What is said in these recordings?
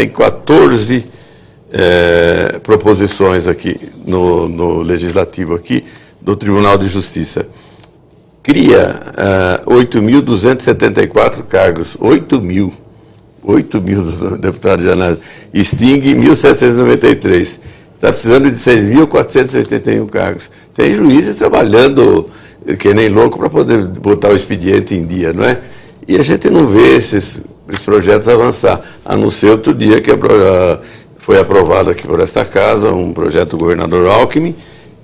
tem 14 proposições aqui no Legislativo aqui do Tribunal de Justiça. Cria 8.274 cargos, 8 mil deputados de análise, extingue 1.793. Está precisando de 6.481 cargos. Tem juízes trabalhando que nem louco para poder botar o expediente em dia, não é? E a gente não vê esses projetos avançar, a não ser outro dia que foi aprovado aqui por esta casa um projeto do governador Alckmin,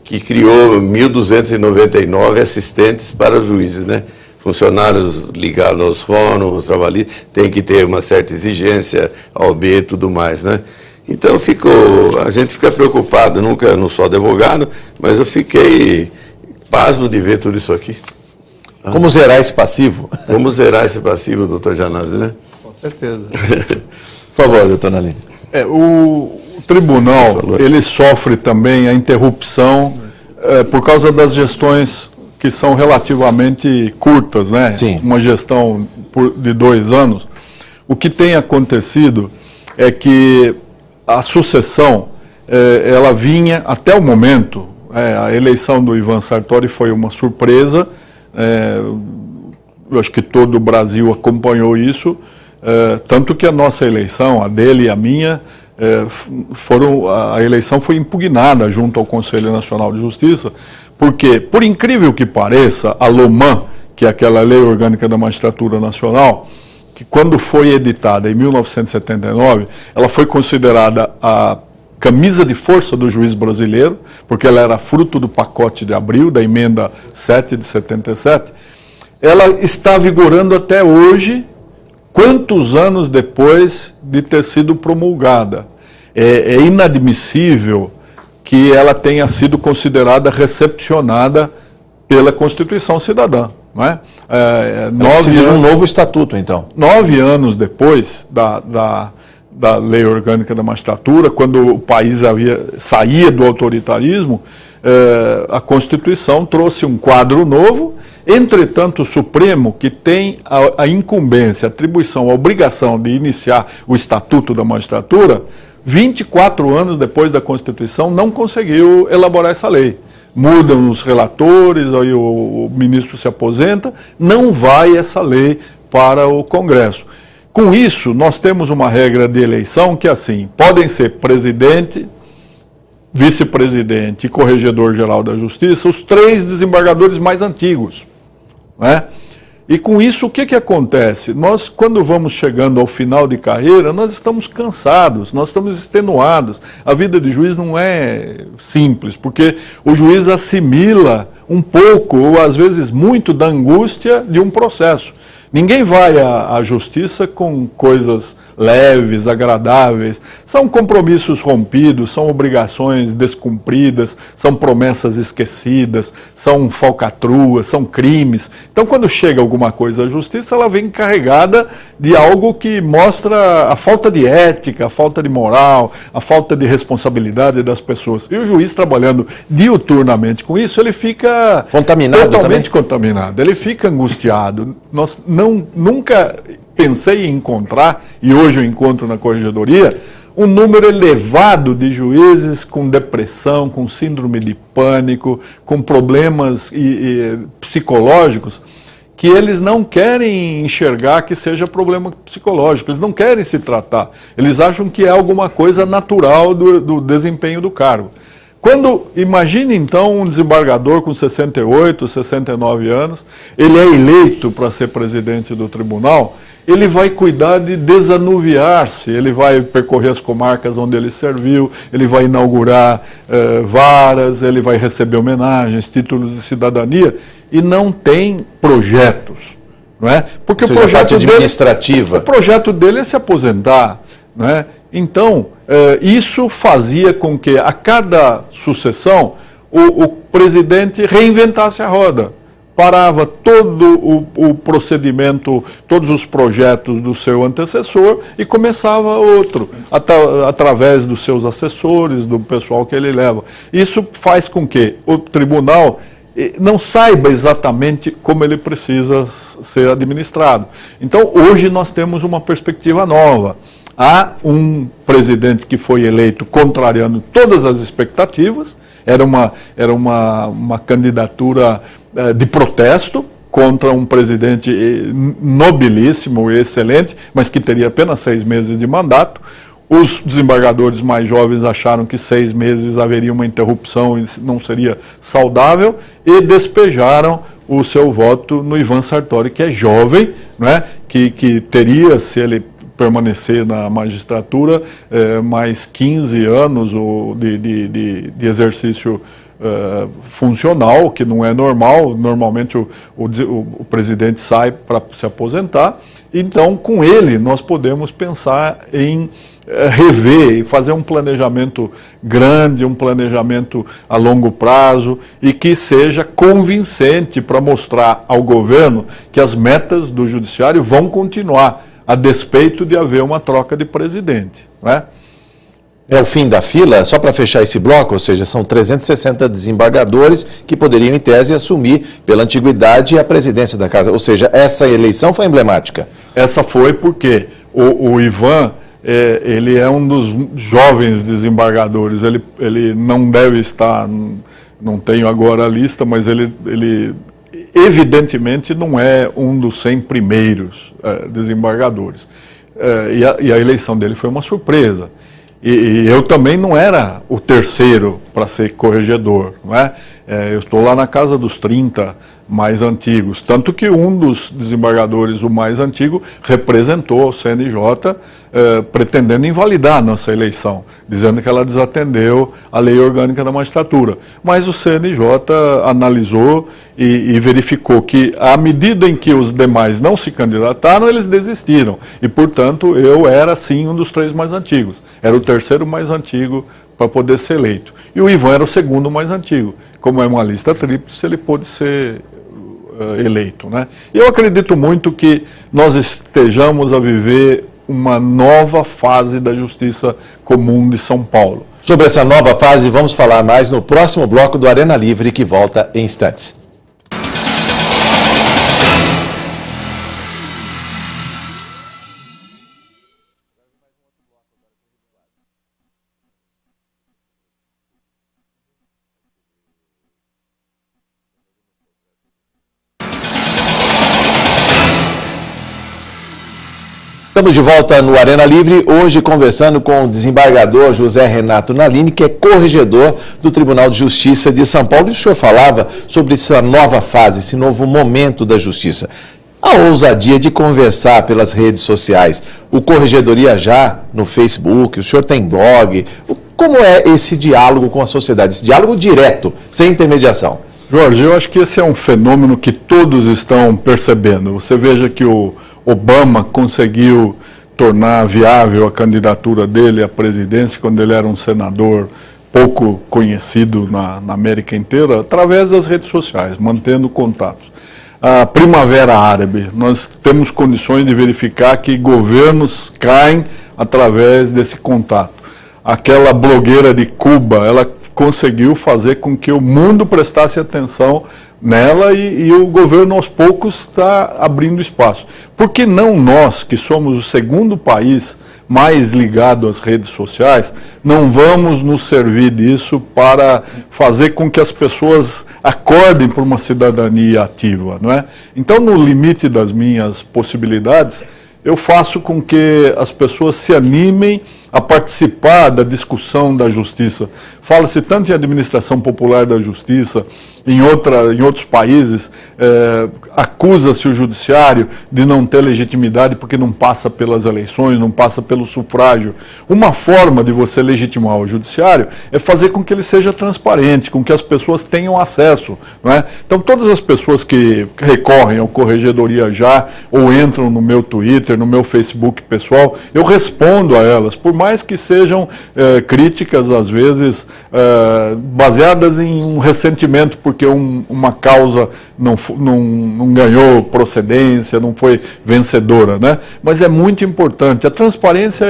que criou 1.299 assistentes para os juízes, né? Funcionários ligados aos fóruns, trabalhistas, tem que ter uma certa exigência, OAB e tudo mais, né? Então a gente fica preocupado, nunca não sou advogado, mas eu fiquei pasmo de ver tudo isso aqui. Como zerar esse passivo? Como zerar esse passivo, doutor Janazzi, né? Com certeza. Por favor, doutor Nalini. O tribunal, ele sofre também a interrupção por causa das gestões que são relativamente curtas, né? Sim. Uma gestão de 2 anos. O que tem acontecido é que a sucessão, ela vinha até o momento, a eleição do Ivan Sartori foi uma surpresa, eu acho que todo o Brasil acompanhou isso, tanto que a nossa eleição, a dele e a minha, a eleição foi impugnada junto ao Conselho Nacional de Justiça, porque, por incrível que pareça, a LOMAN, que é aquela Lei Orgânica da Magistratura Nacional, que quando foi editada em 1979, ela foi considerada a camisa de força do juiz brasileiro, porque ela era fruto do pacote de abril, da emenda 7 de 77, ela está vigorando até hoje, quantos anos depois de ter sido promulgada. É inadmissível que ela tenha sido considerada recepcionada pela Constituição Cidadã. Não é? Precisa de um novo estatuto, então. 9 anos depois da Lei Orgânica da Magistratura, quando o país saía do autoritarismo, a Constituição trouxe um quadro novo. Entretanto, o Supremo, que tem a incumbência, a atribuição, a obrigação de iniciar o Estatuto da Magistratura, 24 anos depois da Constituição, não conseguiu elaborar essa lei. Mudam os relatores, aí o ministro se aposenta, não vai essa lei para o Congresso. Com isso, nós temos uma regra de eleição que é assim, podem ser presidente, vice-presidente e corregedor-geral da Justiça, os 3 desembargadores mais antigos. Né? E com isso, o que acontece? Nós, quando vamos chegando ao final de carreira, nós estamos cansados, nós estamos extenuados. A vida de juiz não é simples, porque o juiz assimila um pouco, ou às vezes muito, da angústia de um processo. Ninguém vai à justiça com coisas leves, agradáveis. São compromissos rompidos, são obrigações descumpridas, são promessas esquecidas, são falcatruas, são crimes. Então, quando chega alguma coisa à justiça, ela vem carregada de algo que mostra a falta de ética, a falta de moral, a falta de responsabilidade das pessoas. E o juiz, trabalhando diuturnamente com isso, ele fica totalmente contaminado, ele fica angustiado. Nós nunca pensei em encontrar, e hoje eu encontro na corregedoria, um número elevado de juízes com depressão, com síndrome de pânico, com problemas psicológicos, que eles não querem enxergar que seja problema psicológico, eles não querem se tratar, eles acham que é alguma coisa natural do desempenho do cargo. Imagine então um desembargador com 68, 69 anos, ele é eleito para ser presidente do tribunal, ele vai cuidar de desanuviar-se, ele vai percorrer as comarcas onde ele serviu, ele vai inaugurar varas, ele vai receber homenagens, títulos de cidadania, e não tem projetos. Não é? Porque o projeto administrativa. O projeto dele é se aposentar. Não é? Então, isso fazia com que a cada sucessão o presidente reinventasse a roda. Parava todo o procedimento, todos os projetos do seu antecessor e começava outro, através dos seus assessores, do pessoal que ele leva. Isso faz com que o tribunal não saiba exatamente como ele precisa ser administrado. Então, hoje nós temos uma perspectiva nova. há um presidente que foi eleito contrariando todas as expectativas, era uma candidatura de protesto contra um presidente nobilíssimo e excelente, mas que teria apenas 6 meses de mandato. Os desembargadores mais jovens acharam que 6 meses haveria uma interrupção e não seria saudável, e despejaram o seu voto no Ivan Sartori, que é jovem, né, que teria, se ele permanecer na magistratura, mais 15 anos de exercício funcional, que não é normal. Normalmente o presidente sai para se aposentar. Então, com ele, nós podemos pensar em rever e fazer um planejamento grande, um planejamento a longo prazo e que seja convincente para mostrar ao governo que as metas do judiciário vão continuar, a despeito de haver uma troca de presidente, não é? É o fim da fila, só para fechar esse bloco, ou seja, são 360 desembargadores que poderiam, em tese, assumir pela antiguidade a presidência da Casa. Ou seja, essa eleição foi emblemática. Essa foi porque o Ivan, ele é um dos jovens desembargadores, ele não deve estar, não tenho agora a lista, mas ele evidentemente não é um dos 100 primeiros desembargadores. E a eleição dele foi uma surpresa. E eu também não era o terceiro para ser corregedor, não é? Eu estou lá na casa dos 30 mais antigos, tanto que um dos desembargadores, o mais antigo, representou o CNJ pretendendo invalidar a nossa eleição, dizendo que ela desatendeu a lei orgânica da magistratura. Mas o CNJ analisou e verificou que, à medida em que os demais não se candidataram, eles desistiram. E, portanto, eu era, sim, um dos 3 mais antigos. Era o terceiro mais antigo para poder ser eleito. E o Ivan era o segundo mais antigo. Como é uma lista tríplice, ele pôde ser eleito, né? E eu acredito muito que nós estejamos a viver uma nova fase da Justiça Comum de São Paulo. Sobre essa nova fase, vamos falar mais no próximo bloco do Arena Livre, que volta em instantes. Estamos de volta no Arena Livre, hoje conversando com o desembargador José Renato Nalini, que é corregedor do Tribunal de Justiça de São Paulo. E o senhor falava sobre essa nova fase, esse novo momento da justiça. A ousadia de conversar pelas redes sociais, o Corregedoria Já no Facebook, o senhor tem blog. Como é esse diálogo com a sociedade, esse diálogo direto, sem intermediação? Jorge, eu acho que esse é um fenômeno que todos estão percebendo. Você veja que o Obama conseguiu tornar viável a candidatura dele à presidência quando ele era um senador pouco conhecido na América inteira, através das redes sociais, mantendo contatos. A Primavera Árabe, nós temos condições de verificar que governos caem através desse contato. Aquela blogueira de Cuba, ela conseguiu fazer com que o mundo prestasse atenção nela e o governo aos poucos está abrindo espaço. Por que não nós, que somos o segundo país mais ligado às redes sociais, não vamos nos servir disso para fazer com que as pessoas acordem por uma cidadania ativa, não é? Então, no limite das minhas possibilidades, eu faço com que as pessoas se animem a participar da discussão da justiça. Fala-se tanto em administração popular da justiça, em outros países, acusa-se o judiciário de não ter legitimidade porque não passa pelas eleições, não passa pelo sufrágio. Uma forma de você legitimar o judiciário é fazer com que ele seja transparente, com que as pessoas tenham acesso, não é? Então, todas as pessoas que recorrem ao Corregedoria Já ou entram no meu Twitter, no meu Facebook pessoal, eu respondo a elas, por mais que sejam críticas, às vezes, baseadas em um ressentimento, porque uma causa não ganhou procedência, não foi vencedora, né? Mas é muito importante. A transparência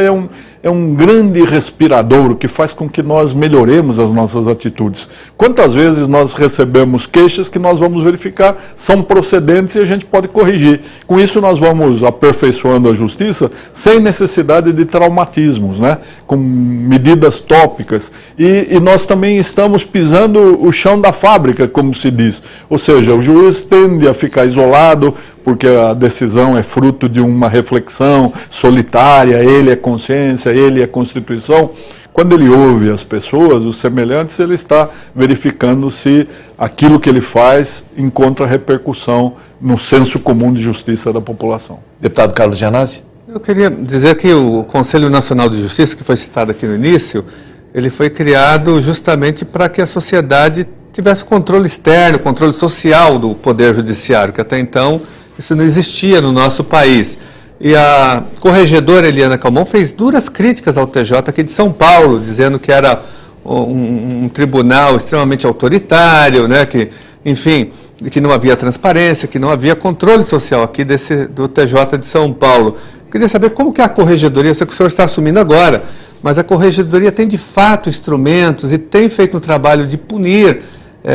é um grande respirador que faz com que nós melhoremos as nossas atitudes. Quantas vezes nós recebemos queixas que nós vamos verificar são procedentes e a gente pode corrigir. Com isso nós vamos aperfeiçoando a justiça sem necessidade de traumatismos, né? Com medidas tópicas. E nós também estamos pisando o chão da fábrica, como se diz. Ou seja, o juiz tende a ficar isolado, porque a decisão é fruto de uma reflexão solitária, ele é consciência, ele é Constituição. Quando ele ouve as pessoas, os semelhantes, ele está verificando se aquilo que ele faz encontra repercussão no senso comum de justiça da população. Deputado Carlos Gianazzi. Eu queria dizer que o Conselho Nacional de Justiça, que foi citado aqui no início, ele foi criado justamente para que a sociedade tivesse controle externo, controle social do Poder Judiciário, que até então isso não existia no nosso país. E a corregedora Eliana Calmon fez duras críticas ao TJ aqui de São Paulo, dizendo que era um tribunal extremamente autoritário, né, que, enfim, que não havia transparência, que não havia controle social aqui do TJ de São Paulo. Eu queria saber como que a corregedoria, eu sei que o senhor está assumindo agora, mas a corregedoria tem de fato instrumentos e tem feito um trabalho de punir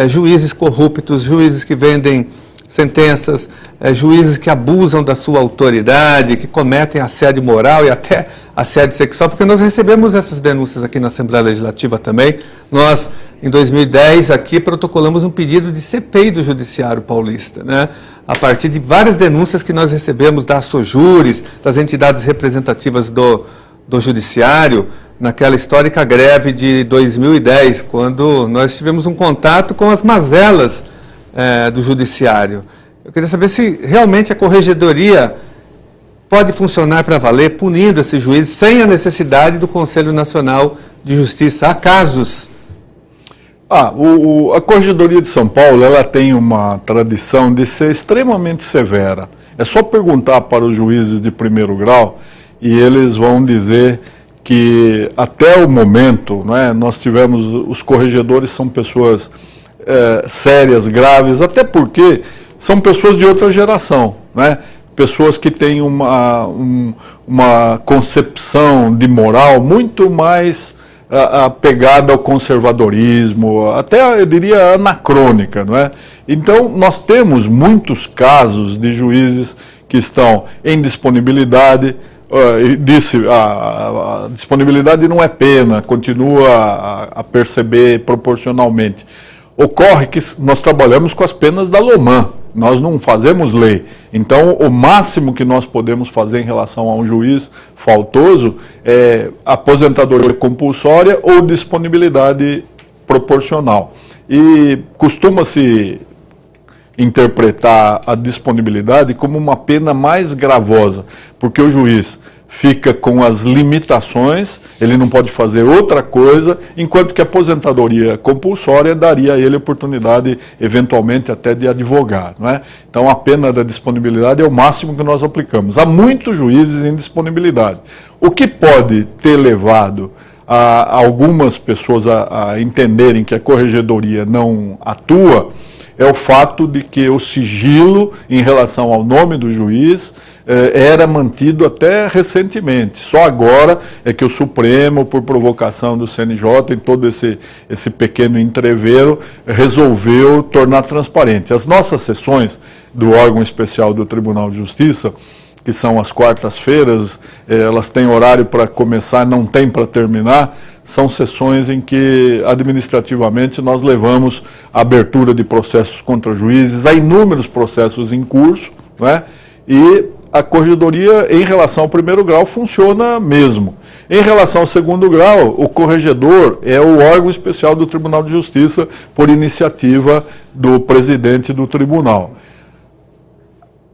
juízes corruptos, juízes que vendem sentenças, juízes que abusam da sua autoridade, que cometem assédio moral e até assédio sexual, porque nós recebemos essas denúncias aqui na Assembleia Legislativa também. Nós, em 2010, aqui protocolamos um pedido de CPI do Judiciário Paulista, né? A partir de várias denúncias que nós recebemos da Sojures, das entidades representativas do Judiciário, naquela histórica greve de 2010, quando nós tivemos um contato com as mazelas do Judiciário. Eu queria saber se realmente a corregedoria pode funcionar para valer, punindo esses juízes sem a necessidade do Conselho Nacional de Justiça. Há casos. A Corregedoria de São Paulo, ela tem uma tradição de ser extremamente severa. É só perguntar para os juízes de primeiro grau e eles vão dizer que até o momento, né, nós tivemos, os corregedores são pessoas sérias, graves, até porque são pessoas de outra geração, né? Pessoas que têm uma concepção de moral muito mais apegada ao conservadorismo, até eu diria anacrônica, não é? Então nós temos muitos casos de juízes que estão em disponibilidade. Disse, a disponibilidade não é pena, continua a perceber proporcionalmente. Ocorre que nós trabalhamos com as penas da LOMAN, nós não fazemos lei. Então, o máximo que nós podemos fazer em relação a um juiz faltoso é aposentadoria compulsória ou disponibilidade proporcional. E costuma-se interpretar a disponibilidade como uma pena mais gravosa, porque o juiz fica com as limitações, ele não pode fazer outra coisa, enquanto que a aposentadoria compulsória daria a ele a oportunidade, eventualmente, até de advogar, não é? Então, a pena da disponibilidade é o máximo que nós aplicamos. Há muitos juízes em disponibilidade. O que pode ter levado a algumas pessoas a entenderem que a corregedoria não atua é o fato de que o sigilo em relação ao nome do juiz era mantido até recentemente. Só agora é que o Supremo, por provocação do CNJ, em todo esse pequeno entreveiro, resolveu tornar transparente. As nossas sessões do órgão especial do Tribunal de Justiça, que são as quartas-feiras, elas têm horário para começar, não tem para terminar, são sessões em que, administrativamente, nós levamos a abertura de processos contra juízes, há inúmeros processos em curso, né? E a corregedoria, em relação ao primeiro grau, funciona mesmo. Em relação ao segundo grau, o corregedor é o órgão especial do Tribunal de Justiça, por iniciativa do presidente do tribunal.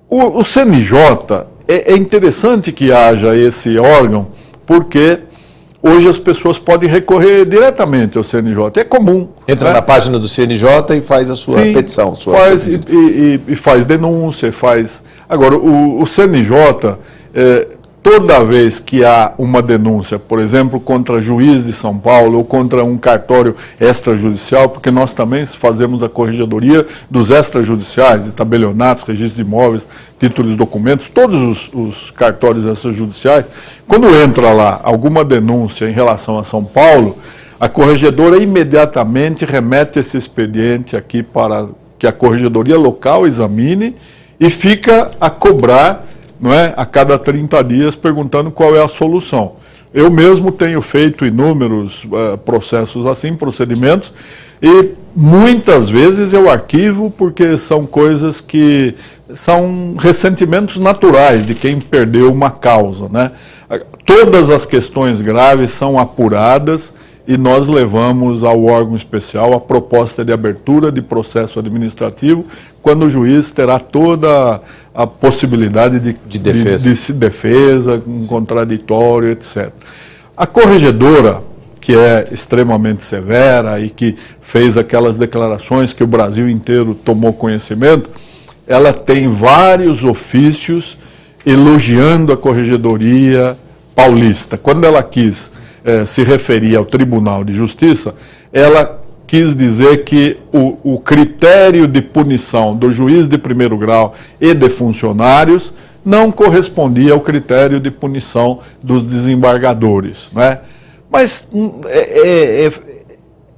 O CNJ, é interessante que haja esse órgão, porque hoje as pessoas podem recorrer diretamente ao CNJ, é comum. Entra, né, na página do CNJ e faz a sua petição. Faz, e faz denúncia, faz... Agora, o CNJ, toda vez que há uma denúncia, por exemplo, contra juiz de São Paulo ou contra um cartório extrajudicial, porque nós também fazemos a corregedoria dos extrajudiciais, de tabelionatos, registros de imóveis, títulos e documentos, todos os cartórios extrajudiciais, quando entra lá alguma denúncia em relação a São Paulo, a corregedora imediatamente remete esse expediente aqui para que a corregedoria local examine e fica a cobrar, não é, a cada 30 dias, perguntando qual é a solução. Eu mesmo tenho feito inúmeros processos assim, procedimentos, e muitas vezes eu arquivo porque são coisas que são ressentimentos naturais de quem perdeu uma causa, né? Todas as questões graves são apuradas e nós levamos ao órgão especial a proposta de abertura de processo administrativo, quando o juiz terá toda a possibilidade de defesa, um contraditório, etc. A corregedora, que é extremamente severa e que fez aquelas declarações que o Brasil inteiro tomou conhecimento, ela tem vários ofícios elogiando a corregedoria paulista. Quando ela quis se referir ao Tribunal de Justiça, ela quis dizer que o critério de punição do juiz de primeiro grau e de funcionários não correspondia ao critério de punição dos desembargadores, né? Mas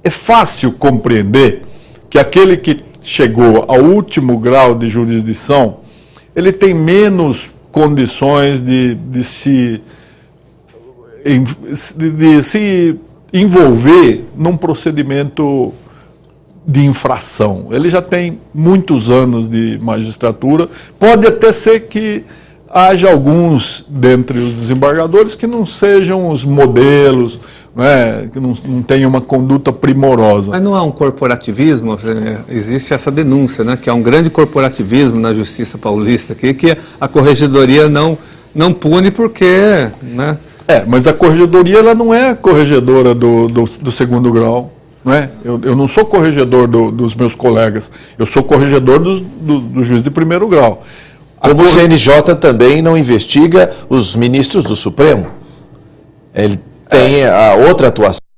é fácil compreender que aquele que chegou ao último grau de jurisdição, ele tem menos condições de se envolver num procedimento de infração. Ele já tem muitos anos de magistratura, pode até ser que haja alguns dentre os desembargadores que não sejam os modelos, né, que não tenham uma conduta primorosa. Mas não há um corporativismo? Existe essa denúncia, né, que há um grande corporativismo na Justiça Paulista, que a corregedoria não pune porque... né, mas a corregedoria ela não é corregedora do segundo grau. Não é? Eu não sou corregedor dos meus colegas, eu sou corregedor do juiz de primeiro grau. Como o CNJ também não investiga os ministros do Supremo. Ele tem a outra atuação.